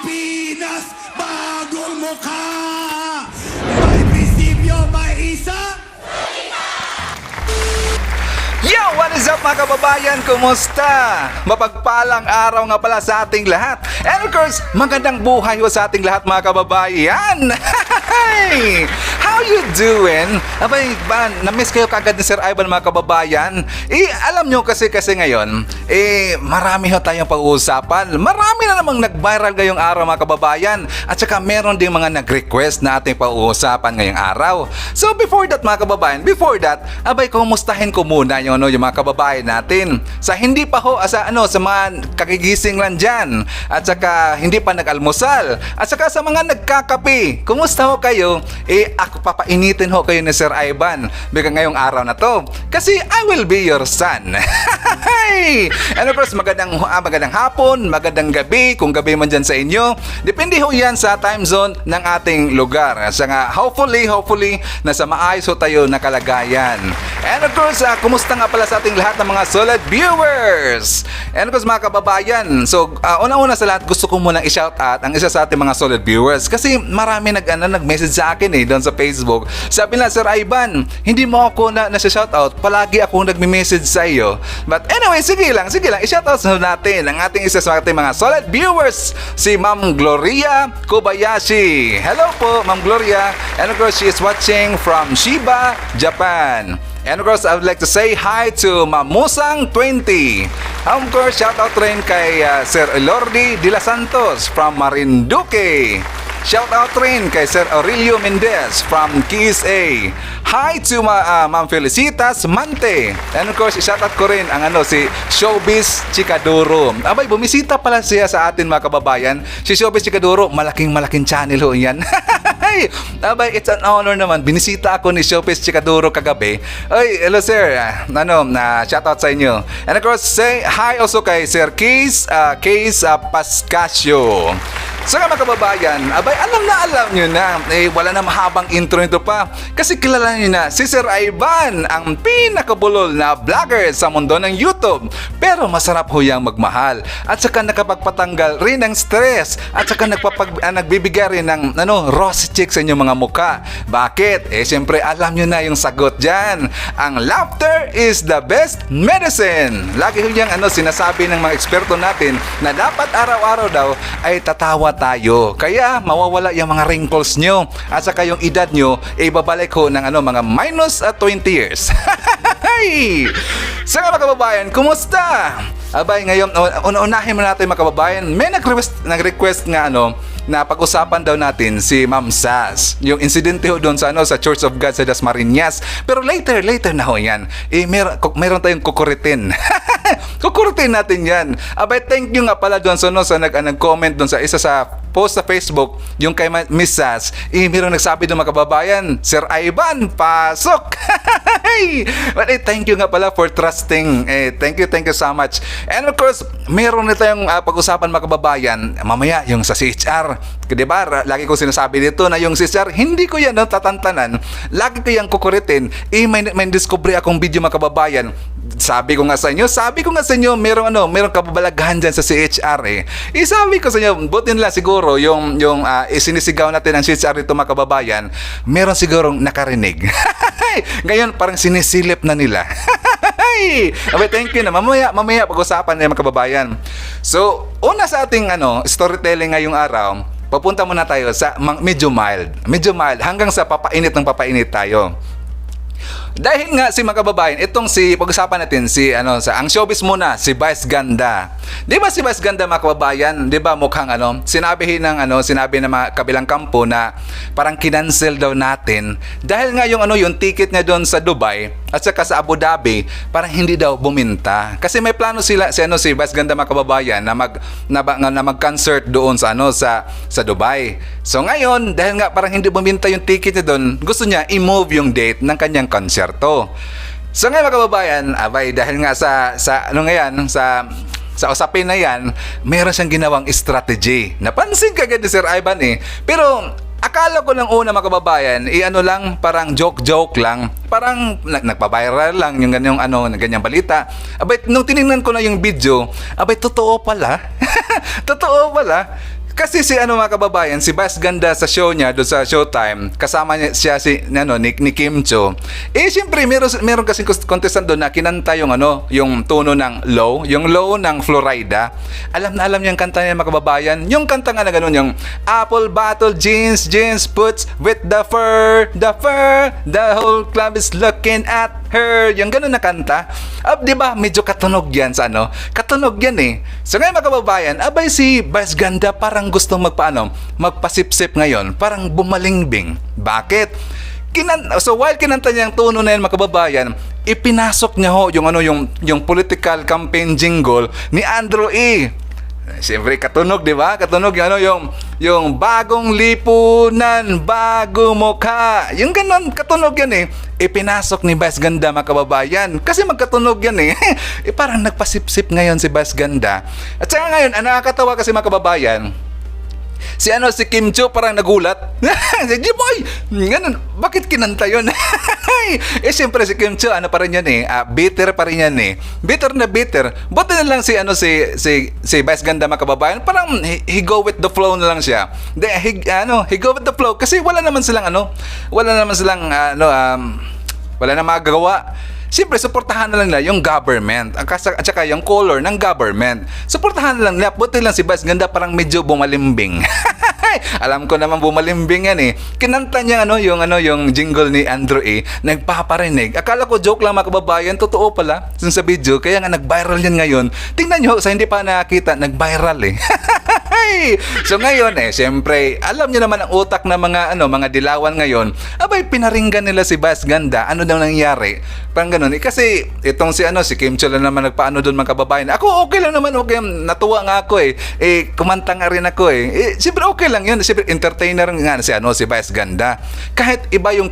Pilipinas, bagong mukha. May prinsipyo, may isa. Yo! What is up mga kababayan? Kumusta? Mapagpalang araw nga pala sa ating lahat. And of course, magandang buhay ho sa ating lahat mga kababayan. Hey! How you doing? Abay, ba, na-miss kayo kagad ni Sir Ivan mga kababayan? Alam nyo kasi ngayon, marami ho tayong pag-uusapan. Marami na namang nag-viral ngayong araw mga kababayan. At saka meron ding mga nag-request na ating pag-uusapan ngayong araw. So before that mga kababayan, abay kumustahin ko muna yung mga kababayan natin. Sa hindi pa ho, sa mga kagigising lang dyan. At saka hindi pa nag-almusal. At saka sa mga nagkakape. Kumusta ho kayo? Ako papainitin ho kayo ni Sir Ivan bigla ngayong araw na to. Kasi I will be your son. And of course, magandang hapon, magandang gabi, kung gabi man dyan sa inyo. Depende ho yan sa time zone ng ating lugar. So nga, hopefully, nasa maayos ho tayo na kalagayan. And of course, kumusta nga pala sa ating lahat ng mga solid viewers? And of course, mga kababayan, so una-una sa lahat, gusto ko munang i-shout out ang isa sa ating mga solid viewers. Kasi marami nag-message sa akin doon sa Facebook. Sabi na, Sir Ivan, hindi mo ako na-shout out. Palagi akong nagme-message sa iyo. But anyway, sige lang, i-shout out natin ang ating isa sa ating mga solid viewers, si Ma'am Gloria Kobayashi. Hello po, Ma'am Gloria. And of course, she is watching from Shiba, Japan. And of course, I would like to say hi to Mamusang20. Of course, shout out rin kay Sir Elordi de la Santos from Marinduque. Shout out rin kay Sir Aurelio Mendez from KSA. Hi to Ma'am Felicitas Mante. And of course, shout out ko rin ang si Showbiz Chikaduro. Abay, bumisita pala siya sa atin mga kababayan. Si Showbiz Chikaduro, malaking channel ho yan. Abay, it's an honor naman. Binisita ako ni Showbiz Chikaduro kagabi. Ay, hello sir. Shout out sa inyo. And of course, say hi also kay Sir Case Pascasio. So nga mga kababayan, abay alam nyo na, wala na mahabang intro nito pa. Kasi kilala nyo na, si Sir Ivan, ang pinakabulol na vlogger sa mundo ng YouTube. Pero masarap ho yang magmahal. At saka nakapagpatanggal rin ng stress. At saka nagbibigay rin ng rosy cheeks sa inyong mga muka. Bakit? Siyempre alam nyo na yung sagot dyan. Ang laughter is the best medicine. Lagi ho yang sinasabi ng mga eksperto natin na dapat araw-araw daw ay tatawa tayo. Kaya mawawala yung mga wrinkles nyo at saka yung edad nyo babalik ho ng mga minus 20 years. So mga kababayan, kumusta? Abay, ngayon unahin mo natin mga kababayan. May nag-request nga na pag-usapan daw natin si Ma'am Sas. Yung insidente ho doon sa Church of God sa Dasmariñas. Pero later na ho yan. Meron tayong kukuritin. Kukuritin natin yan. Abay, thank you nga pala doon sa nag-comment doon sa isa sa post sa Facebook, yung kay Miss Sas. Meron nagsabi doon mga kababayan, Sir Ivan, pasok! But thank you nga pala for trusting. Thank you so much. And of course, meron na tayong pag-usapan mga kababayan, mamaya yung sa CHR. Diba? Lagi ko sinasabi dito na yung CHR, hindi ko yan tatantanan. Lagi ko yan kukuritin. May discovery akong video mga kababayan. Sabi ko nga sa inyo, merong kababalaghan dyan sa CHR sabi ko sa inyo, butin lang siguro yung sinisigaw natin ng CHR dito mga kababayan, meron sigurong nakarinig. Ngayon parang sinisilip na nila. Okay, thank you na. Mamaya pag-usapan na mga kababayan. So, una sa ating storytelling ngayong araw, papunta muna tayo sa medyo mild hanggang sa papainit tayo. Dahil nga si mga kababayan, pag-usapan natin ang showbiz muna, si Vice Ganda. 'Di ba si Vice Ganda mga kababayan, 'di ba mukhang sinabi ng mga kabilang kampo na parang kinancel daw natin dahil nga yung ticket niya doon sa Dubai at saka sa Abu Dhabi parang hindi daw buminta. Kasi may plano si Vice Ganda mga kababayan na mag-concert doon sa Dubai. So ngayon, dahil nga parang hindi buminta yung ticket niya doon, gusto niya i-move yung date ng kanyang konserto. So ngayon mga kababayan, abay dahil nga sa usapin na yan, meron siyang ginawang strategy. Napansin kagad ni Sir Ivan Pero akala ko lang una mga kababayan, parang joke lang. Parang nagpa-viral lang yung ganyang balita. Abay, nung tinignan ko na yung video, abay, totoo pala. Totoo pala. Kasi si ano mga kababayan, si Bas Ganda sa show niya, doon sa Showtime, kasama niya siya si ano, ni Kim Cho. Siyempre, meron kasing contestant doon na kinanta yung ano, yung tono ng low, yung low ng Florida. Alam na alam niya yung kanta niya mga kababayan. Yung kanta nga na ganun, yung apple bottle jeans boots with the fur, the whole club is looking at her. Yung ganun na kanta. Di ba, medyo katunog yan sa ano? Katunog yan eh. So ngayon mga kababayan, abay si Bas Ganda parang gustong magpasipsip ngayon, parang bumalingbing. Bakit? So while kinanta niya ang tono na yan mga kababayan, ipinasok niya ho yung ano, yung political campaign jingle ni Andrew E. Siyempre katunog, di ba? Katunog yung ano, yung bagong lipunan, bagong mukha. Yung ganun, katunog yan eh. Ipinasok ni Bas Ganda mga kababayan. Kasi magkatunog yan eh. Parang nagpasipsip ngayon si Bas Ganda. At saka ngayon, nakakatawa kasi mga kababayan, si Kim Cho parang nagulat. Si Jiboy, ganun, bakit kinanta yun? Siyempre si Kim Cho, ano pa rin yan eh, bitter pa rin yan eh. Bitter na bitter. Buti na lang si Bas Ganda mga kababayan, parang he go with the flow na lang siya. He go with the flow kasi wala naman silang wala na magagawa. Siyempre, suportahan na lang nila yung government at saka yung color ng government. Suportahan na lang nila. Buti lang si Bas Ganda parang medyo bumalimbing. Alam ko naman bumalimbing yan eh. Kinanta niya yung jingle ni Andrew A. Nagpaparinig. Akala ko joke lang mga kababayan. Totoo pala sa video. Kaya nga nag-viral yan ngayon. Tingnan nyo, sa hindi pa nakita, nag-viral eh. So ngayon siyempre, alam niyo naman ang utak ng mga dilawan ngayon. Abay, pinaringgan nila si Bas Ganda. Ano daw nangyari? Parang ganun. Kasi itong si Kim Cho lang naman nagpaano doon mga kababayan. Ako okay lang naman, okay. Natuwa nga ako eh. Kumanta nga rin ako eh. Siyempre okay lang yun. Siyempre entertainer nga si Bas Ganda. Kahit iba yung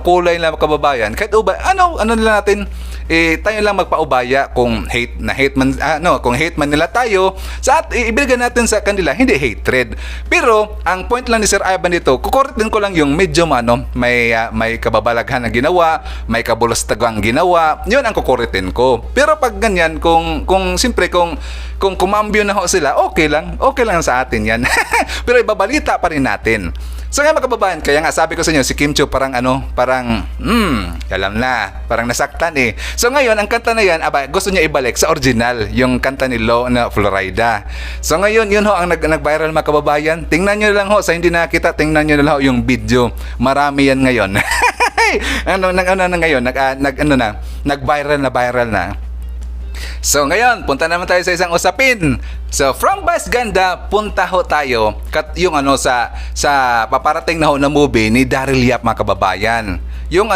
kulay na mga kababayan, kahit iba, ano nila natin, tayo lang magpaubaya kung hate man nila tayo, ibigay natin sa kanila hindi hatred. Pero ang point lang ni Sir Ivan dito, kukorritin ko lang yung medyo may kababalaghan na ginawa, may kabulastagang ginawa, yun ang kukorritin ko. Pero pag ganyan, kung kumambyo na ho sila, okay lang sa atin yan. Pero ibabalita pa rin natin. So nga mga kababayan, kaya nga sabi ko sa inyo, si Kim Cho parang alam na, parang nasaktan eh. So ngayon, ang kanta na yan, gusto niya ibalik sa original, yung kanta ni Low na Florida. So ngayon, yun ho ang nag-viral mga kababayan. Tingnan nyo lang ho, sa hindi nakita, tingnan nyo lang ho yung video. Marami yan ngayon. Nag-viral na. So ngayon, punta naman tayo sa isang usapin. So from Bas Ganda, punta ho tayo sa paparating na ho na movie ni Daryl Yap mga kababayan. Yung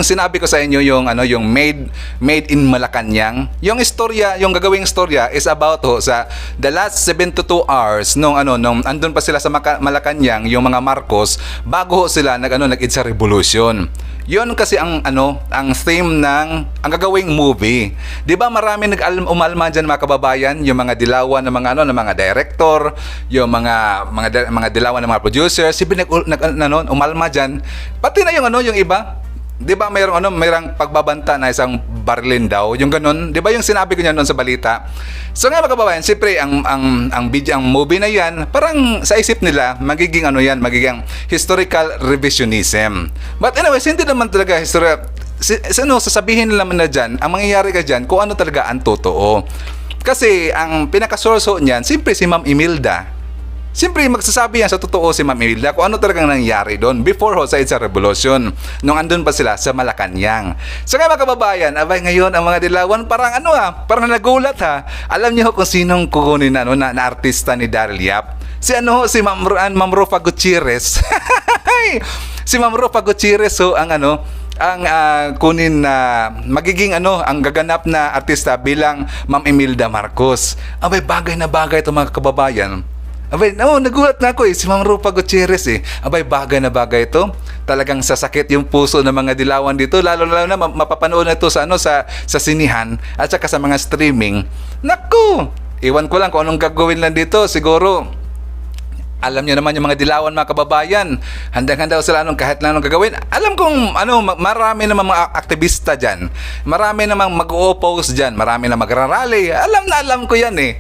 sinabi ko sa inyo, yung made in Malacanang. Yung istorya, yung gagawing istorya is about sa the last 72 hours nung andun pa sila sa Malacanang, yung mga Marcos, bago sila nag-EDSA Revolution. Yun kasi ang theme ng ang gagawing movie. 'Di ba marami umalma diyan mga kababayan, yung mga dilawan ng mga director, yung mga dilawan ng mga producers, umalma diyan. Pati na yung iba. 'Di ba mayroong pagbabanta na isang barilin daw, yung ganun, 'di ba yung sinabi ko niyan noon sa balita. So nga mga kababayan, siyempre ang movie na yan, parang sa isip nila magiging historical revisionism. But anyways, hindi naman talaga sasabihin nila naman na diyan, ang mangyayari ka diyan kung ano talaga ang totoo. Kasi ang pinaka-source niyan, siyempre si Ma'am Imelda. Siyempre, magsasabi yan sa totoo si Ma'am Imelda kung ano talagang nangyari doon before sa EDSA Revolution nung andun pa sila sa Malacanang. So nga mga kababayan, ngayon ang mga dilawan parang parang nagulat ha. Alam niyo kung sinong kukunin na artista ni Daryl Yap? Si Ma'am Rufa Gutierrez. Si Ma'am Rufa Gutierrez ang kunin na magiging ang gaganap na artista bilang Ma'am Imelda Marcos. Bagay na bagay ito mga kababayan. Nagulat na ako si Ma'am Rufa Gutierrez bagay na bagay ito. Talagang sasakit yung puso ng mga dilawan dito, lalo na mapapanood na ito sa sinihan at saka sa mga streaming. Naku, iwan ko lang kung anong gagawin lang dito. Siguro alam niyo naman yung mga dilawan mga kababayan, handang-handa sila kahit na anong gagawin. Alam kong marami namang mga aktivista dyan, marami namang mag-oppose dyan, marami na magrarally. Alam ko yan eh.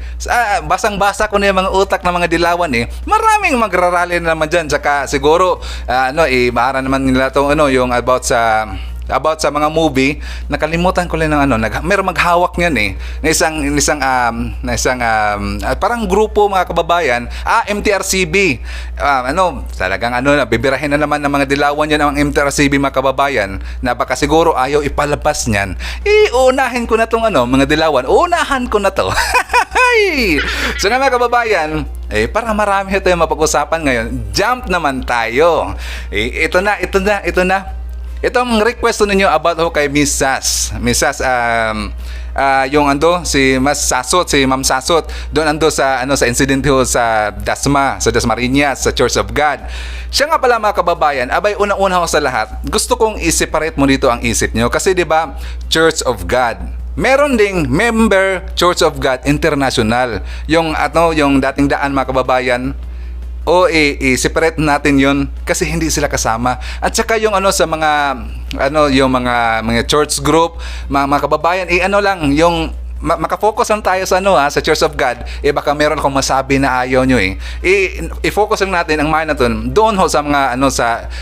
Basang-basa ko na yung mga utak ng mga dilawan eh. Maraming magrarally na naman dyan. Saka siguro maara naman nila itong yung about sa mga movie. Nakalimutan ko lang ng meron maghawak niyan eh, na isang parang grupo mga kababayan, MTRCB. Talagang bibirahin na naman ng mga dilawan yan ang MTRCB mga kababayan, na baka siguro ayaw ipalabas niyan. Uunahin ko na tong mga dilawan, unahan ko na to. So nga mga kababayan, para marami tayong mapag-usapan ngayon, jump naman tayo. Ito na. Itong request ninyo about kay Miss Sas. Miss Sas, yung si Ma'am Sasot, doon sa incident sa Dasmariñas, sa Church of God. Siya nga pala mga kababayan, abay unang-una sa lahat, gusto kong i-separate mo dito ang isip nyo kasi 'di ba, Church of God. Meron ding member Church of God International. Yung dating daan mga kababayan, i-separate natin yun kasi hindi sila kasama. At saka yung sa mga yung mga church group, mga kababayan, yung makafocus lang tayo sa Church of God. Baka meron akong masabi na ayaw nyo i-focus lang natin ang mind natin doon sa mga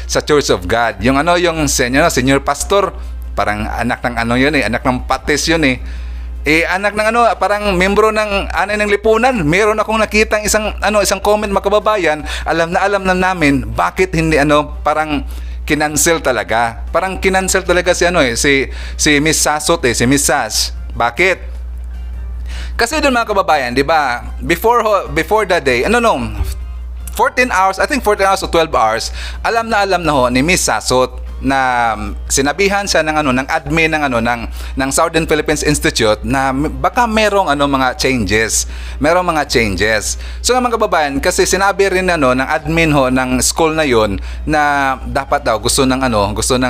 sa Church of God. Yung yung senior pastor, parang anak ng anak ng patis yun anak ng parang membro ng anay ng lipunan. Meron akong nakitang isang comment mga kababayan, alam na namin bakit hindi parang kinancel talaga. Parang kinancel talaga si Miss Sasot si Miss Sas. Bakit? Kasi doon mga kababayan, 'di ba? Before that day, 14 hours, I think 14 hours o 12 hours, alam na ni Miss Sasot na sinabihan siya ng admin ng Southern Philippines Institute na baka merong mga changes. Merong mga changes. So mga kababayan, kasi sinabi rin ng admin ng school na yon na dapat daw gusto ng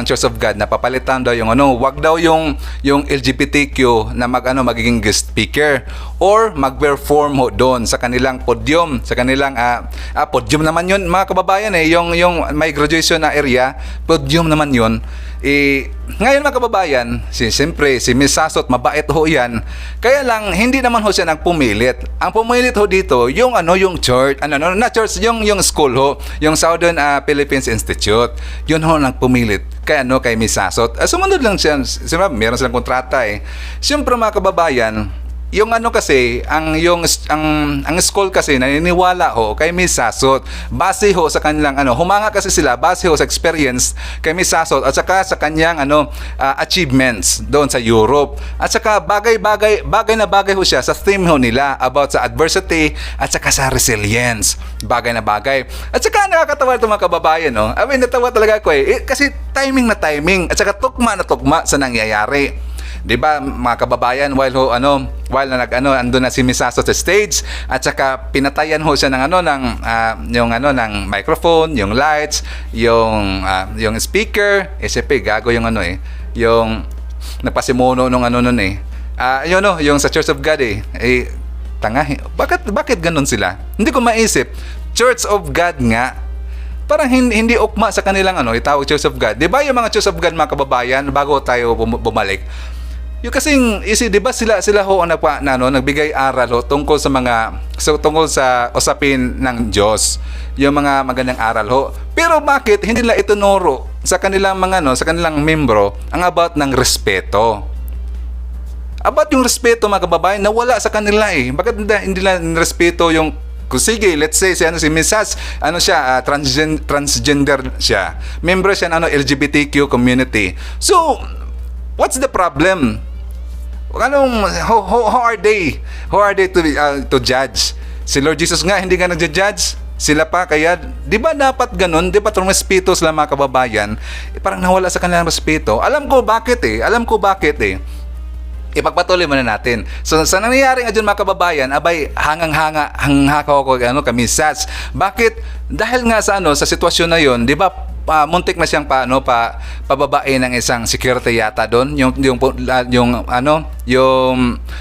Church of God na papalitan daw yung wag daw yung LGBTQ na magiging guest speaker or mag-perform doon sa kanilang podium, sa kanilang podium naman yun mga kababayan yung may graduation na area, podium naman yun. Ngayon mga kababayan, siyempre si Miss Sasot mabait yan. Kaya lang hindi naman siya nagpumilit. Ang pumilit dito yung church, church, yung school yung Southern Philippines Institute. Yun nagpumilit kay Miss Sasot. Sumunod lang siya. Meron silang kontrata Siyempre mga kababayan, yung kasi ang school kasi naniniwala kay Miss Sasot base sa kanilang humanga kasi sila base sa experience kay Miss Sasot at saka sa kanyang achievements doon sa Europe, at saka bagay na bagay siya sa theme nila about sa adversity at saka sa resilience, bagay na bagay. At saka nakakatawa ito mga kababayan natawa talaga ako kasi timing na timing at saka tugma na tugma sa nangyayari. 'Di ba mga kababayan, while na andun na si Miss Sasot sa stage at saka pinatayan siya ng microphone, yung lights, yung speaker, SCP gago yung yung napasimuno nung yung sa Church of God tanga. Bakit ganun sila? Hindi ko maisip. Church of God nga, parang hindi ukma sa kanilang itawag Church of God. 'Di ba yung mga Church of God mga kababayan, bago tayo bumalik, yung kasing di ba sila nagbigay aral tungkol sa usapin ng Diyos, yung mga magandang aral pero bakit hindi nila itunuro sa kanilang sa kanilang membro ang about ng respeto? About yung respeto mga kababayan, nawala sa kanila bakit hindi nila respeto yung sige, let's say si Miss Sas, transgender siya, member siya ng LGBTQ community. So what's the problem? How are they to judge? Si Lord Jesus nga hindi nga nagja-judge, sila pa, kaya di ba dapat ganun? Di ba respeto sila mga kababayan? Parang nawala sa kanilang respeto. Alam ko bakit ipagpatuloy muna natin. So sa nangyayari nga dyan mga kababayan, abay hanghaka ko kay Miss Sas. Bakit? Dahil nga sa sitwasyon na yon, di ba muntik na siyang pababae ng isang security yata doon, yung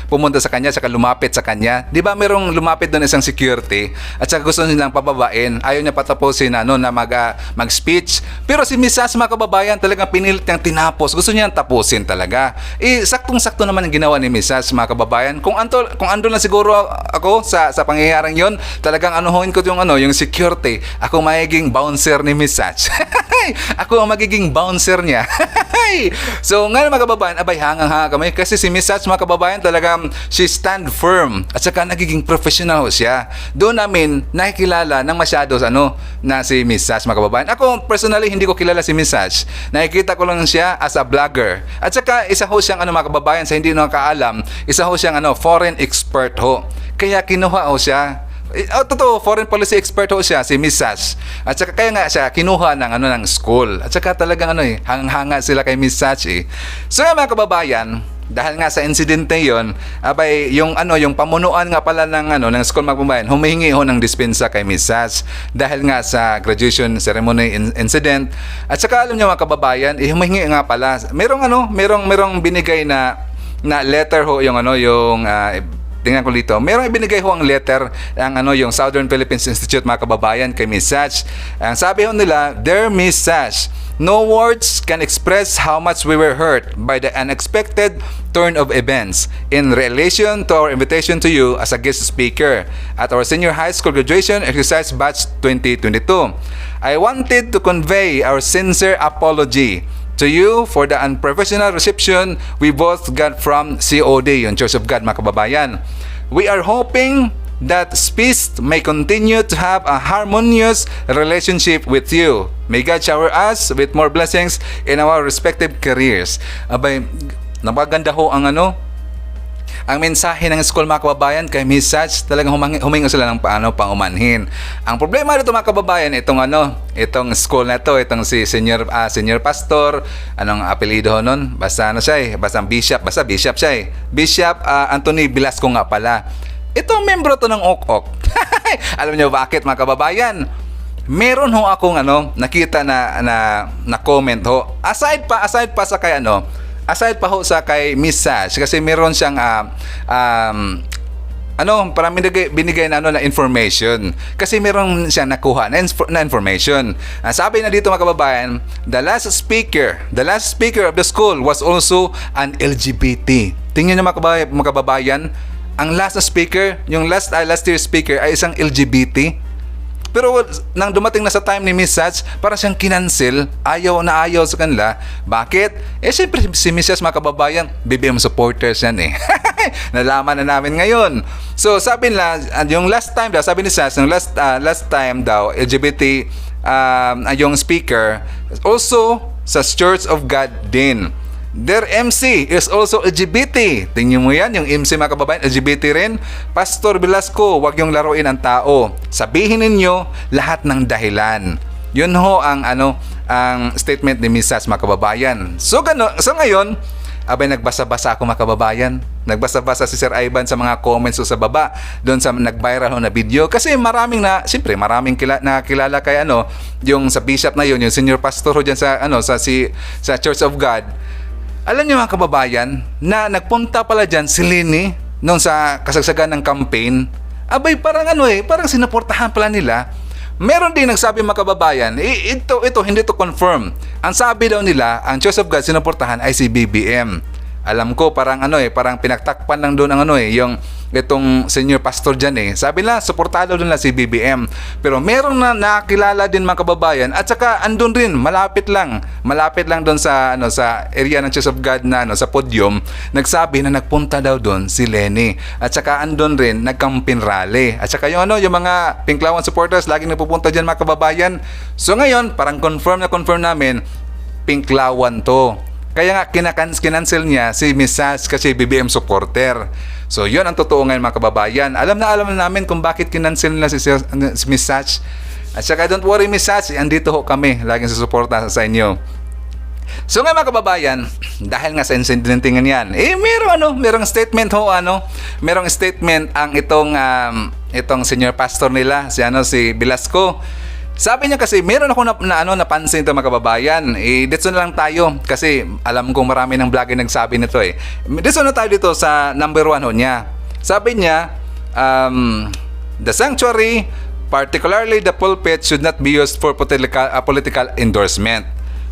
pumunta sa kanya saka lumapit sa kanya. 'Di ba merong lumapit doon isang security at saka gusto nilang pababain, ayaw niya patapusin na mag-speech. Pero si Mrs. mga kababayan talagang pinilit niyang tinapos. Gusto niyang tapusin talaga. Saktong-sakto naman ang ginawa ni Mrs. mga kababayan. Kung ando lang siguro ako sa pangyayaring 'yon, talagang anuhin ko yung security. Ako magiging bouncer ni Mrs. Ako ang magiging bouncer niya. So ngayon mga kababayan, abay hangang-hanga kami kasi si Mrs. mga kababayan talagang she stand firm at saka nagiging professional siya. Doon namin nakikilala ng masyado na si Mrs. mga kababayan. Ako personally hindi ko kilala si Mrs. Nakikita ko lang siya as a vlogger. At saka isa ho siyang mga kababayan sa hindi nakakaalam, isa ho siyang foreign expert ho. Kaya kinuha ho siya. Totoo, foreign policy expert ho siya, si Mrs. At saka kaya nga siya kinuha ng school. At saka talagang hangang-hanga sila kay Mrs. So mga kababayan, dahil nga sa insidente yon, abay yung pamunuan nga pala ng school mga kababayan, humihingi ho ng dispensa kay Mrs. dahil nga sa graduation ceremony incident. At saka alam niyo mga kababayan, humihingi nga pala. Merong binigay na letter ho tingnan ko dito. Merong ibinigay ho ang letter yung Southern Philippines Institute mga kababayan kay Miss Sach. Ang sabi ho nila, "Dear Miss Sach, no words can express how much we were hurt by the unexpected turn of events in relation to our invitation to you as a guest speaker at our senior high school graduation exercise batch 2022. I wanted to convey our sincere apology to you for the unprofessional reception we both got from COD, yung Church of God mga kababayan. We are hoping that SPIST may continue to have a harmonious relationship with you. May God shower us with more blessings in our respective careers." Abay, napaganda ho ang mensahe ng school mga kababayan kay Miss Sach. Talagang humingo sila ng pangumanhin. Ang problema dito mga kababayan, itong school na to, itong si senior pastor, anong apelyido ho nun? Basta siya basta bishop siya Bishop Anthony Velasco nga pala. Ito membro to ng Ok-Ok. Alam niyo bakit mga kababayan? Meron ho akong nakita na comment ho. Aside pa sa kay aside pa ho sa kay Miss Sach, kasi meron siyang parang binigay na information. Kasi meron siyang nakuha na information. Sabi na dito mga kababayan, the last speaker of the school was also an LGBT. Tingnan niyo mga kababayan, ang last speaker, yung last year speaker ay isang LGBT. Pero nang dumating na sa time ni Miss Sach, para siyang kinancel, ayaw sa kanila. Bakit? Siyempre si Miss Sach mga kababayan, BBM supporters yan Nalaman na namin ngayon. So sabi nila, yung last time daw, sabi ni Sach, yung last time daw, LGBT yung speaker, also sa Church of God din. Their MC is also LGBT. Tingnan mo yan, yung MC mga kababayan, LGBT rin. Pastor Velasco, wag yung laruin ang tao. Sabihin ninyo lahat ng dahilan. Yun ho ang statement ni Miss Sach mga kababayan. So ngayon, nagbasa-basa ako mga kababayan. Nagbasa-basa si Sir Ivan sa mga comments sa baba doon sa nag-viral na video kasi maraming nakilala kay yung sa bishop na yun, yung senior pastor ho diyan sa Church of God. Alam niyo mga kababayan na nagpunta pala diyan si Lini noon sa kasagsagan ng campaign. Abay parang sinuportahan pala nila. Meron din nagsabi mga kababayan, ito hindi to confirm. Ang sabi daw nila, ang Church of God sinuportahan ay si BBM. Alam ko parang parang pinagtakpan lang doon yung itong senior pastor diyan Sabi nila suportado doon si BBM. Pero meron na nakilala din mga kababayan at saka andun rin malapit lang doon sa sa area ng Church of God na sa podium, nagsabi na nagpunta daw doon si Lenny. At saka andun rin nag-campaign rally. At saka yung mga Pinklawan supporters laging napupunta diyan mga kababayan. So ngayon parang confirm namin Pinklawan to. Kaya nga kinancel niya si Miss Sach kasi BBM supporter. So yun ang totoo ngayon mga kababayan. Alam na namin kung bakit kinancel nila si Miss Sach. At saka don't worry Miss Sach, andito ho kami laging susuporta sa inyo. So ngayon mga kababayan, dahil nga sa incident nga yan, merong statement merong statement ang itong senior pastor nila si Velasco. Sabi niya kasi, meron ako napansin ito mga kababayan. Dito na lang tayo kasi alam kong marami ng vlogger nagsabi nito eh. Dito na tayo dito sa number 1 ho niya. Sabi niya, the sanctuary, particularly the pulpit, should not be used for political endorsement.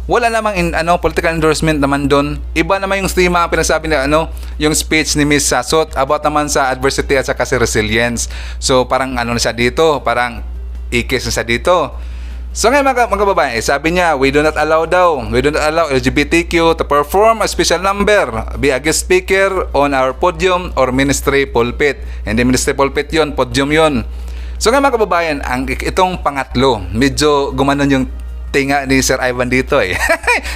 Wala namang political endorsement naman doon. Iba naman yung tema ang pinasabi na yung speech ni Miss Sasot about naman sa adversity at saka sa resilience. So parang na siya dito, parang ikis na siya dito. So ngayon mga kababayan, sabi niya, we do not allow LGBTQ to perform a special number, be a guest speaker on our podium or ministry pulpit. Hindi ministry pulpit yon, podium yon. So ngayon mga kababayan, itong pangatlo, medyo gumanon yung tinga ni Sir Ivan dito eh.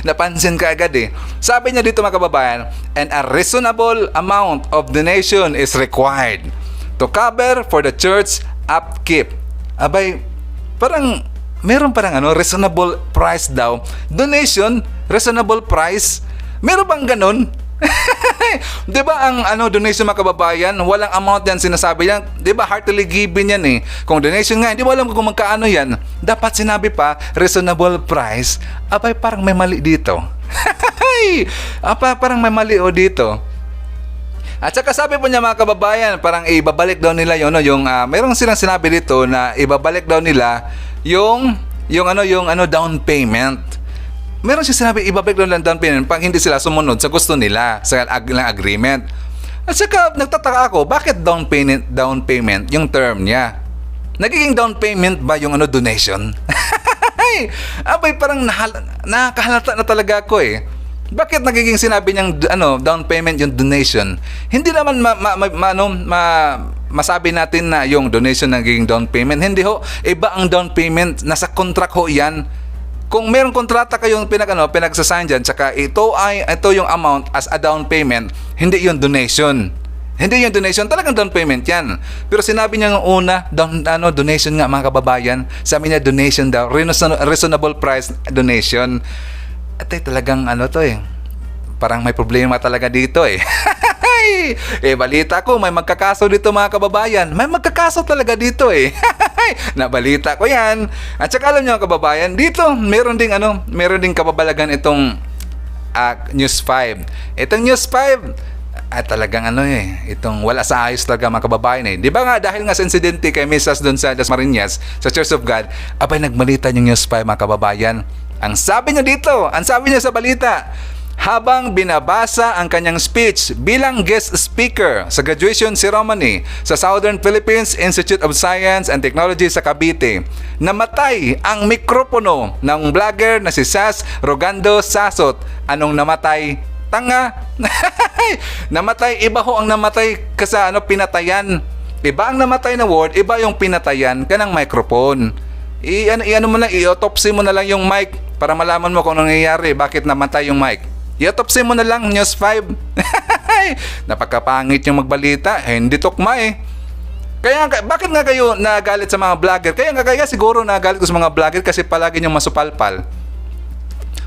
Napansin ka agad eh. Sabi niya dito mga kababayan, and a reasonable amount of donation is required to cover for the church upkeep. Abay, meron parang reasonable price daw. Donation, reasonable price. Meron bang ganun? 'Di ba ang donation mga kababayan, walang amount yan sinasabi yan. 'Di ba heartily given yan eh. Kung donation nga, hindi mo alam kung magkaano yan. Dapat sinabi pa reasonable price. Abay, parang may mali dito. Parang may mali dito. At saka sabi po niya mga kababayan, parang ibabalik daw nila yung mayroong silang sinabi dito na ibabalik daw nila yung down payment. Meron siya sinabi ibabalik daw nila down payment pag hindi sila sumunod sa gusto nila sa agreement. At saka nagtataka ako, bakit down payment yung term niya? Nagiging down payment ba yung donation? Abay, parang nakahalata na talaga ako eh. Bakit nagiging sinabi niyang down payment yung donation? Hindi naman masabi natin na yung donation nagiging down payment. Hindi ho, iba ang down payment, nasa contract ho 'yan. Kung mayroong kontrata kayong pinagsasign diyan, tsaka ito yung amount as a down payment, hindi yung donation. Hindi yung donation, talagang down payment 'yan. Pero sinabi niya ng una, donation nga mga kababayan. Sabi niya donation daw, reasonable price donation. At talagang parang may problema talaga dito eh. Balita ko may magkakaso dito mga kababayan. May magkakaso talaga dito eh. Nabalita ko yan. At saka alam niyo mga kababayan, dito meron ding kababalagan itong News 5. Itong News 5 talagang itong wala sa ayos talaga mga kababayan eh. Di ba nga dahil nga sa insidente kay Mrs. doon sa Dasmariñas, sa Church of God, nagmalita yung News 5 mga kababayan. Ang sabi niya sa balita, habang binabasa ang kanyang speech bilang guest speaker sa graduation ceremony sa Southern Philippines Institute of Science and Technology sa Cavite, namatay ang mikropono ng vlogger na si Sas Rogando Sasot. Anong namatay? Tanga. Namatay, iba ho ang namatay kasi pinatayan. Iba ang namatay na word, iba yung pinatayan kanang microphone. I-autopsy mo na lang yung mic para malaman mo kung anong nangyayari, bakit namatay yung mic. I-autopsy mo na lang, News 5. Napakapangit yung magbalita, hindi tukma eh. Kaya bakit nga kayo nagalit sa mga vlogger? Kaya siguro nagalit ko sa mga vlogger kasi palagi niyong masupalpal.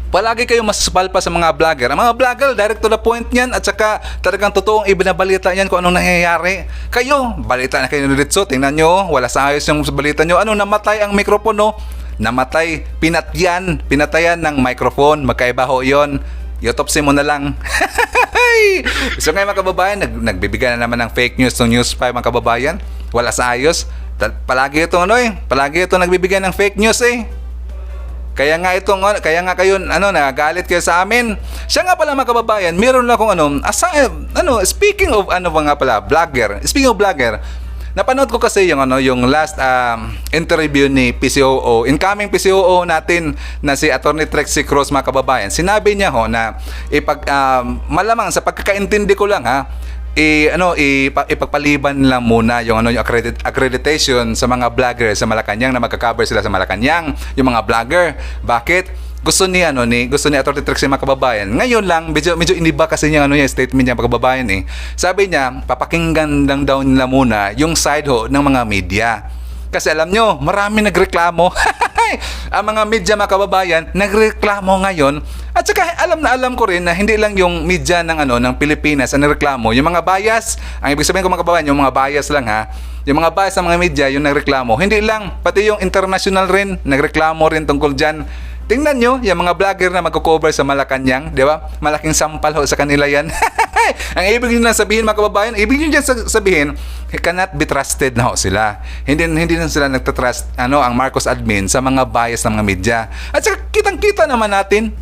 Palagi kayo masupalpal sa mga vlogger. Ang mga vlogger, direct to the point yan at saka talagang totoong ibinabalita yan kung anong nangyayari. Kayo, balita na kayo nilitso, tingnan nyo, wala sa ayos yung balita nyo. Namatay ang mikropono, namatay, pinatayan ng microphone, magkaiba ho yun. I-autopsy mo na lang. So ngayon mga kababayan, nagbibigay na naman ng fake news ng News 5 mga kababayan. Wala sa ayos. Palagi itong palagi itong nagbibigay ng fake news eh. Kaya nga kayo nagagalit kayo sa amin. Siya nga pala mga kababayan, meron na akong speaking of vlogger. Speaking of vlogger, napanood ko kasi yung last interview ni PCOO, incoming PCOO natin na si Attorney Trexie Cruz mga kababayan. Sinabi niya na malamang sa pagkakaintindi ko lang ipagpaliban lang muna yung accreditation sa mga vlogger sa Malacanang na magka-cover sila sa Malacanang, yung mga vlogger. Bakit? Gusto ni Atty. Trixie mga kababayan. Ngayon lang medyo iniba kasi niya yung statement niya mga kababayan eh. Sabi niya, papakinggan lang daw nila muna yung side ng mga media. Kasi alam nyo, marami nagreklamo. Ang mga media mga kababayan nagreklamo ngayon. At saka alam na alam ko rin na hindi lang yung media ng Pilipinas ang nagreklamo. Yung mga bias, ang ibig sabihin ko mga kababayan, yung mga bias lang ha. Yung mga bias ng mga media yung nagreklamo. Hindi lang, pati yung international rin nagreklamo rin tungkol dyan. Tingnan nyo, yung mga vlogger na magko-cover sa Malacanang, di ba? Malaking sampal ho sa kanila yan. Ang ibig nyo na sabihin mga kababayan, ibig nyo dyan sabihin, cannot be trusted na ho sila. Hindi na sila nagtatrust ang Marcos admin sa mga bias ng mga media. At saka kitang-kita na natin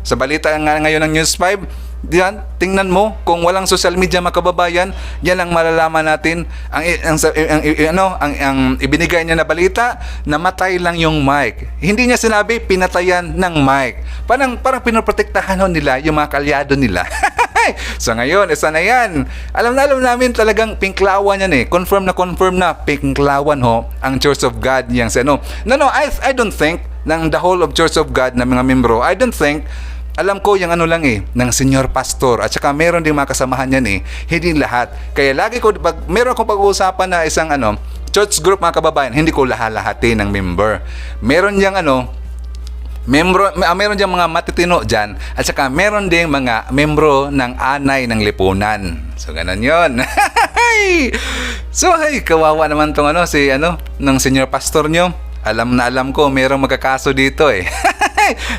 sa balita nga ngayon ng News 5. Diyan, tingnan mo kung walang social media mga kababayan, yan ang malalaman natin ang ibinigay niya na balita, namatay lang yung mic. Hindi niya sinabi pinatayan ng mic. Parang pinoprotektahan nila yung mga kalyado nila. So ngayon, isa na yan. Alam namin talagang pinklawan yan eh. Confirm na pinklawan ho ang Church of God yang I don't think ng the whole of Church of God na mga membro, I don't think. Alam ko yung ng senior pastor at saka meron din mga kasamahan yan hindi lahat. Kaya lagi ko, pag meron akong pag-uusapan na isang church group mga kababayan, hindi ko lahat-lahatin ng member. Meron diyang meron diyang mga matitino dyan at saka meron ding mga membro ng anay ng lipunan. So ganun yun. So kawawa naman tong ng senior pastor nyo. Alam ko merong magkakaso dito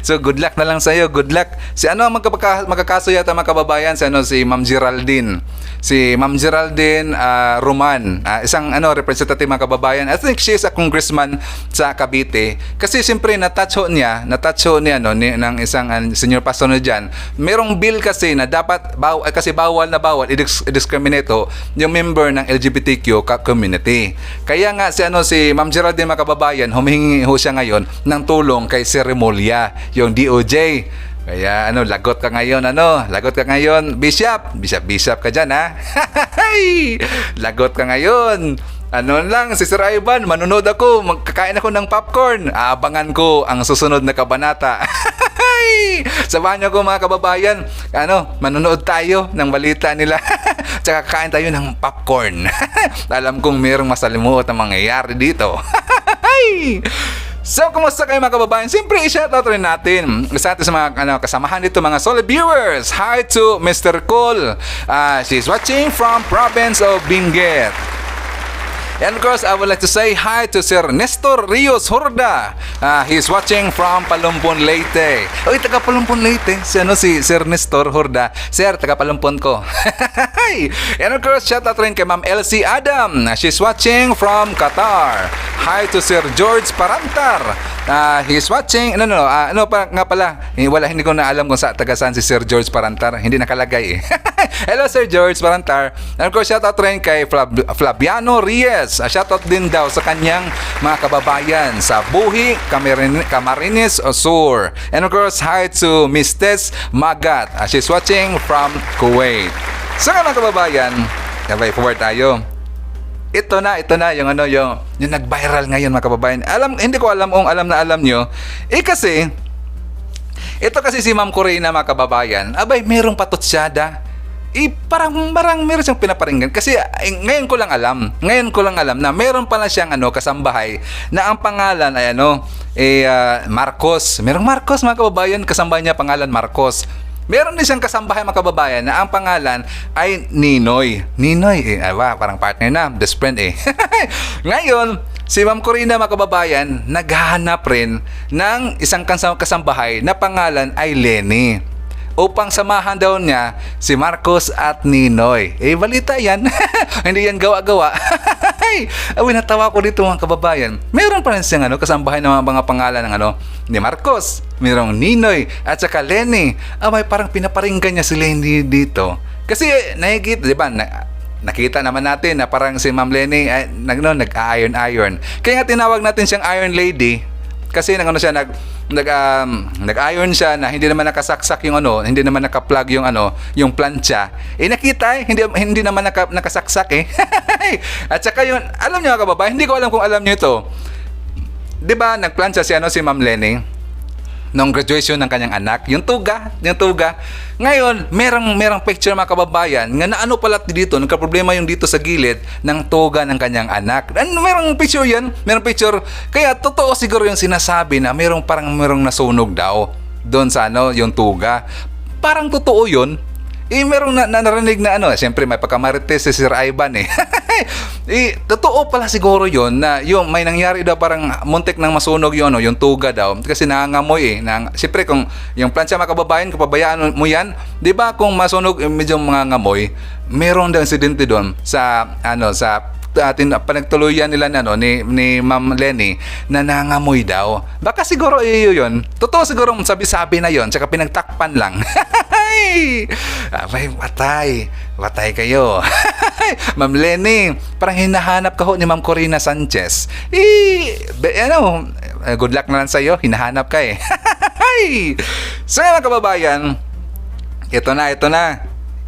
So good luck na lang sa iyo, good luck. Si ang magkakaso yata mga kababayan, si Ma'am Geraldine. Si Ma'am Geraldine Roman, isang representative mga kababayan. I think she is a congressman sa Cavite. Kasi siyempre na-touch ho niya ng isang senior pastor na diyan. Merong bill kasi na dapat kasi bawal i-discriminate yung member ng LGBTQ community. Kaya nga si Ma'am Geraldine mga kababayan, humihingi ho siya ngayon ng tulong kay Sir Remulla, yung DOJ. Kaya lagot ka ngayon, Bishop ka dyan ha. Lagot ka ngayon. Si Sir Ivan, manunod ako, magkakain ako ng popcorn. Aabangan ko ang susunod na kabanata. Samahan niyo ko mga kababayan, manunod tayo ng balita nila. Tsaka kain tayo ng popcorn. Alam kong mayroong masalimuot na mangyayari dito. So, kumusta kayo mga kababayan? Siyempre, i-shoutout rin natin sa ating mga kasamahan dito, mga solid viewers. Hi to Mr. Cole. She's watching from province of Benguet. And of course, I would like to say hi to Sir Nestor Rios Horda. He's watching from Palumpon, Leyte. Oy, taga Palumpon, Leyte. Si Sir Nestor Horda. Sir, taga Palumpon ko. And of course, shout out rin kay Ma'am Elsie Adam. She's watching from Qatar. Hi to Sir George Parantar. He's watching. Hindi ko na alam kung taga saan si Sir George Parantar. Hindi nakalagay Hello Sir George Parantar. And of course, shout out rin kay Flaviano Reyes. Shoutout din daw sa kanyang mga kababayan sa Buhi, Camarines Sur. And of course, hi to Miss Tess Magat. She's watching from Kuwait. So mga kababayan, forward tayo. Ito na yung nag-viral ngayon mga kababayan. Hindi ko alam kung alam nyo. Kasi ito kasi si Ma'am Corina mga kababayan. Merong patutsyada. Parang meron siyang pinaparinggan kasi ngayon ko lang alam na meron pala siyang kasambahay na ang pangalan ay Marcos. Merong Marcos mga kababayan, kasambahay niya pangalan Marcos. Meron din siyang kasambahay mga kababayan na ang pangalan ay Ninoy. Parang partner na, best friend Ngayon, si Ma'am Corina mga kababayan naghahanap rin ng isang kasambahay na pangalan ay Lenny, upang samahan daw niya si Marcos at Ninoy. Balita yan. Hindi yan gawa-gawa. Natawa ko dito mga kababayan. Meron pa rin siyang kasambahay ng mga pangalan ng ni Marcos, mayroong Ninoy at saka Lenny. Parang pinaparinggan niya si Lenny dito. Kasi nakikita, di ba? Nakita naman natin na parang si Ma'am Lenny ay nag-iron. Kaya nga tinawag natin siyang Iron Lady. Kasi nag-iron siya na hindi naman nakasaksak yung hindi naman naka-plug yung plancha. Nakita hindi naman nakasaksak At saka yun, alam niyo mga kababayan, hindi ko alam kung alam niyo ito. 'Di ba, nagplancha si Ma'am Lenny? nung graduation ng kanyang anak, yung tuga. Ngayon, merong picture mga kababayan, nga naano pala dito, nagka-problema yung dito sa gilid ng tuga ng kanyang anak. Merong picture yan, merong picture. Kaya totoo siguro yung sinasabi na merong nasunog daw doon sa yung tuga. Parang totoo yun. Merong narinig na siyempre may pagkamarites si Sir Ivan totoo pala siguro yon na yung may nangyari daw parang muntik nang masunog yung tuga daw kasi nangangamoy siyempre kung yung plancha mga kababayan, kapabayaan mo yan, di ba kung masunog medyo mga ngamoy, meron daw insidente doon sa panagtuluyan nila ni Ma'am Lenny na nangangamoy daw. Baka siguro yun. Totoo siguro sabi-sabi na yon, tsaka pinagtakpan lang. Abay, watay kayo. Ma'am Lenny, parang hinahanap ka ho ni Ma'am Corina Sanchez. Good luck na lang sa'yo, hinahanap ka So mga kababayan, ito na.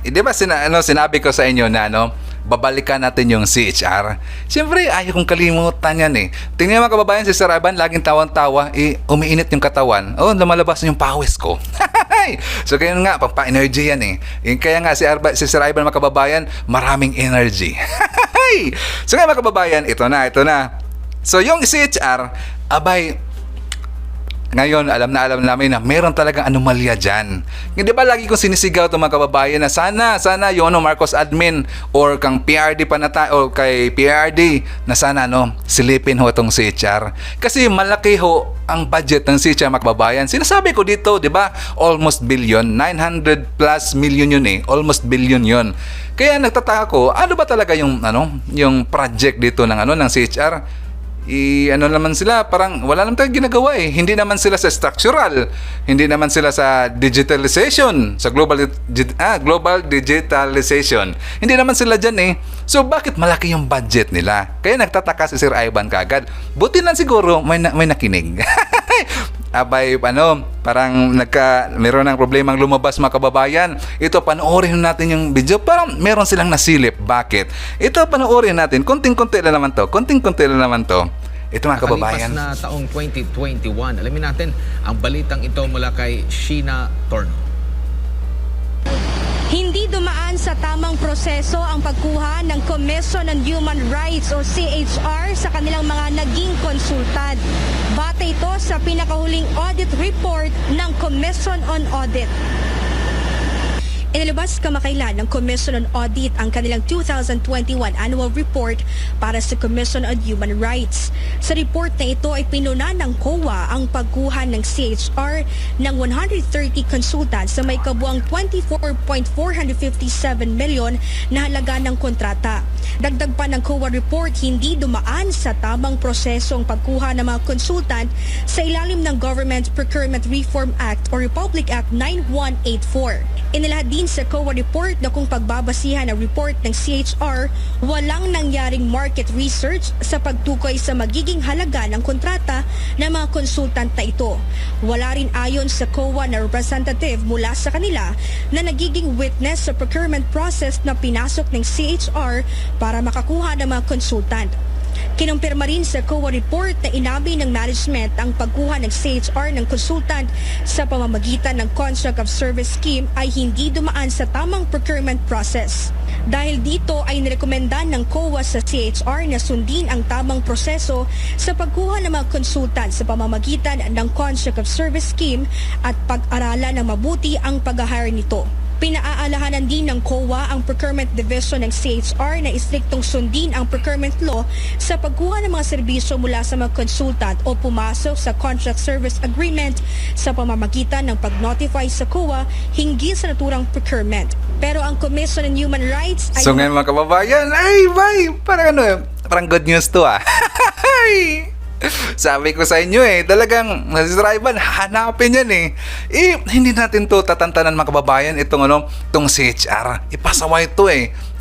Di ba sinabi ko sa inyo na babalikan natin yung CHR. Siyempre, ayaw kong kalimutan yan Tingnan mga kababayan, si Sir Ivan, laging tawang-tawa, umiinit yung katawan. Lumalabas yung pawis ko. So, kaya nga, pagpa-energy yan Kaya nga, si Sir Ivan, mga kababayan, maraming energy. So, kaya mga kababayan, ito na. So, yung CHR, abay, ngayon, alam namin na meron talagang anomalya dyan. Hindi ba lagi kong sinisigaw itong mga kababayan na sana yung Marcos admin or kang PRD o kay PRD na sana silipin ho itong CHR. Kasi malaki ho ang budget ng CHR mga kababayan. Sinasabi ko dito, di ba? Almost billion, 900 plus million yun almost billion yun. Kaya nagtataka ko, ano ba talaga yung project dito ng CHR? Naman sila, parang wala naman tayong ginagawa Hindi naman sila sa structural, hindi naman sila sa digitalization, sa global digitalization. Hindi naman sila dyan So bakit malaki yung budget nila? Kaya nagtataka si Sir Ivan kagad. Buti lang siguro may nakinig. Abay, parang meron ng problemang lumabas mga kababayan. Ito, panoorin natin yung video. Parang meron silang nasilip. Bakit? Ito, panoorin natin. Konting-konti lang naman to. Ito mga kababayan. Kalipas na taong 2021, alamin natin ang balitang ito mula kay Sheena Torno. Hindi dumaan sa tamang proseso ang pagkuha ng Commission on Human Rights o CHR sa kanilang mga naging konsultan. Base ito sa pinakahuling audit report ng Commission on Audit. Inilabas kamakailan ng Commission on Audit ang kanilang 2021 annual report para sa Commission on Human Rights. Sa report na ito ay pinuna ng COA ang pagkuha ng CHR ng 130 consultants sa may kabuang 24.457 million na halaga ng kontrata. Dagdag pa ng COA report, hindi dumaan sa tamang proseso ang pagkuha ng mga consultant sa ilalim ng Government Procurement Reform Act o Republic Act 9184. Inilahad din sa COA report na kung pagbabasihan ang report ng CHR, walang nangyaring market research sa pagtukoy sa magiging halaga ng kontrata ng mga konsultant na ito. Wala rin ayon sa COA na representative mula sa kanila na nagiging witness sa procurement process na pinasok ng CHR para makakuha ng mga konsultant. Kinumpirma rin sa COA report na inamin ng management ang pagkuha ng CHR ng consultant sa pamamagitan ng Contract of Service Scheme ay hindi dumaan sa tamang procurement process. Dahil dito ay nirekomenda ng COA sa CHR na sundin ang tamang proseso sa pagkuha ng mga consultant sa pamamagitan ng Contract of Service Scheme at pag-aralan ng mabuti ang pag-hire nito. Pinaaalahanan din ng COA ang Procurement Division ng CHR na istriktong sundin ang procurement law sa pagkuha ng mga serbisyo mula sa mga consultant o pumasok sa contract service agreement sa pamamagitan ng pag-notify sa COA hinggil sa naturang procurement. Pero ang Commission on Human Rights ay... So ngayon mga kababayan, parang good news to Sabi ko sa inyo talagang si Sir Ivan, hanapin yan hindi natin to tatantanan mga kababayan itong CHR. Ipasaway ito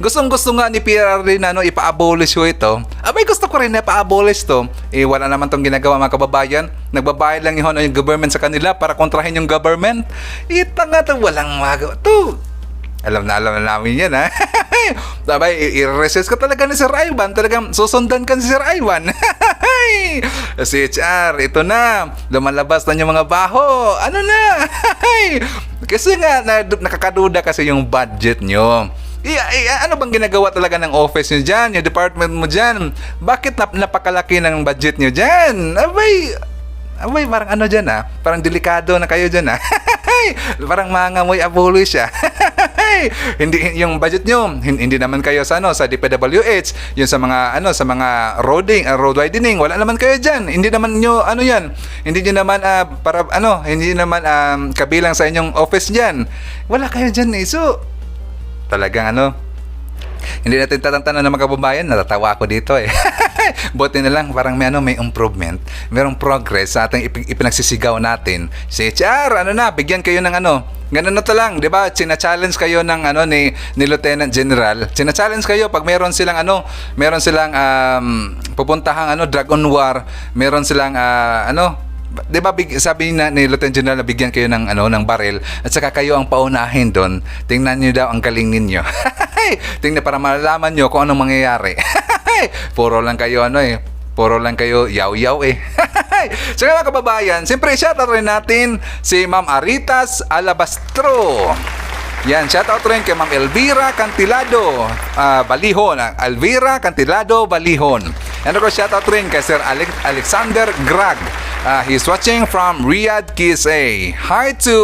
Gustong-gusto nga ni PRD na ipa-abolish ito. Abay, gusto ko rin na ipa-abolish to. Wala naman tong ginagawa mga kababayan. Nagbabayad lang yung government sa kanila para kontrahin yung government. Tanga to, walang magawa to. Alam na namin yan Sabay, i-recess ka talaga ni Sir Ivan. Talagang susundan ka ni Sir Ivan. Si HR, ito na. Lumalabas na yung mga baho. Ano na? Kasi nga, nakakaduda kasi yung budget nyo. Ano bang ginagawa talaga ng office nyo dyan? Yung department mo dyan? Bakit napakalaki ng budget nyo dyan? Abay, parang ano dyan Parang delikado na kayo dyan Parang mangamoy abuloy siya. Hindi yung budget nyo, hindi naman kayo sa sa DPWH, yung sa mga road widening, wala naman kayo diyan. Hindi naman nyo yan. Hindi nyo naman hindi naman kabilang sa inyong office diyan. Wala kayo diyan So talagang hindi natin tatantanan ng mga kababayan, natatawa ako dito Buti na lang parang may improvement, merong progress sa ating ipinagsisigaw natin. Si HR, bigyan kayo ng ganun na to lang, 'di ba? China-challenge kayo ng ni Lieutenant General. China-challenge kayo pag meron silang pupuntahang Dragon War, meron silang 'di ba sabi ni Lieutenant General na bigyan kayo ng ng baril at saka kayo ang paunahin doon. Tingnan niyo daw ang galing ninyo. Tingnan para malalaman niyo kung anong mangyayari. Puro lang kayo puro lang kayo yaw-yaw So mga kababayan, siyempre shoutout rin natin si Ma'am Aritas Alabastro. Yan, shoutout rin kay Ma'am Elvira Cantilado Balihon. Elvira Cantilado Balihon. And of course, shoutout rin kay Sir Alexander Grag. He's watching from Riyadh, KSA. Hi to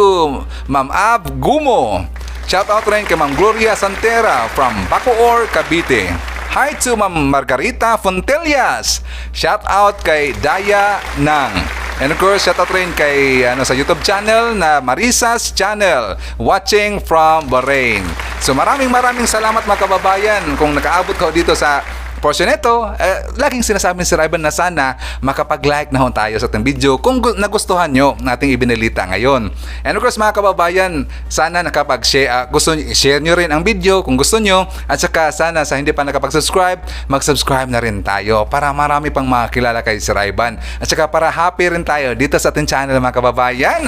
Ma'am Ab Gumo. Shoutout rin kay Ma'am Gloria Santera from Bacoor, Cavite. Hi to Ma'am Margarita Fontelias. Shoutout kay Daya Nang. And of course, shoutout rin kay sa YouTube channel na Marisa's Channel, watching from Bahrain. So maraming salamat mga kababayan kung nakaabot ka dito sa portion nito. Laging sinasabi ni Sir Ivan na sana makapag-like na tayo sa ating video kung nagustuhan nyo nating ibinalita ngayon. And of course mga kababayan, sana nakapag-share, share nyo rin ang video kung gusto nyo, at saka sana sa hindi pa nakapag-subscribe, mag-subscribe na rin tayo para marami pang makakilala kay Sir Ivan, at saka para happy rin tayo dito sa ating channel mga kababayan.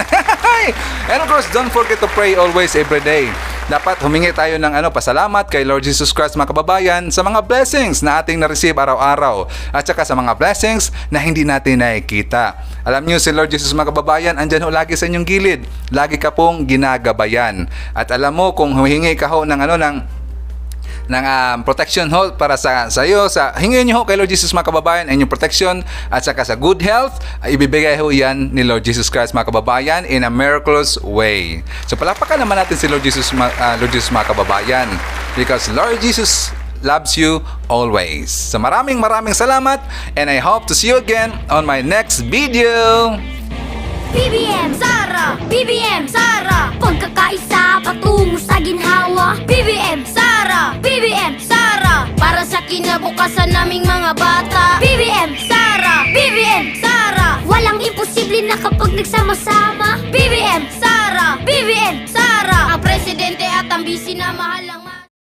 And of course, don't forget to pray always, every day. Dapat humingi tayo ng pasalamat kay Lord Jesus Christ mga kababayan sa mga blessings na ating na-receive araw-araw, at saka sa mga blessings na hindi natin nakikita. Alam niyo si Lord Jesus mga kababayan, andyan lagi sa inyong gilid. Lagi ka pong ginagabayan. At alam mo kung humingi ka ng protection para sa iyo, hingin niyo kay Lord Jesus mga kababayan ang inyong protection at saka sa good health, ibibigay yan ni Lord Jesus Christ mga kababayan in a miraculous way. So palapakan naman natin si Lord Jesus mga kababayan, because Lord Jesus loves you always. So maraming salamat, and I hope to see you again on my next video. BBM Sara, BBM Sara, pagkakaisa patungo sa ginhawa. BBM Sara, BBM Sara, para sa kinabukasan naming mga bata. BBM Sara, BBM Sara, walang imposible na kapag nagsama-sama.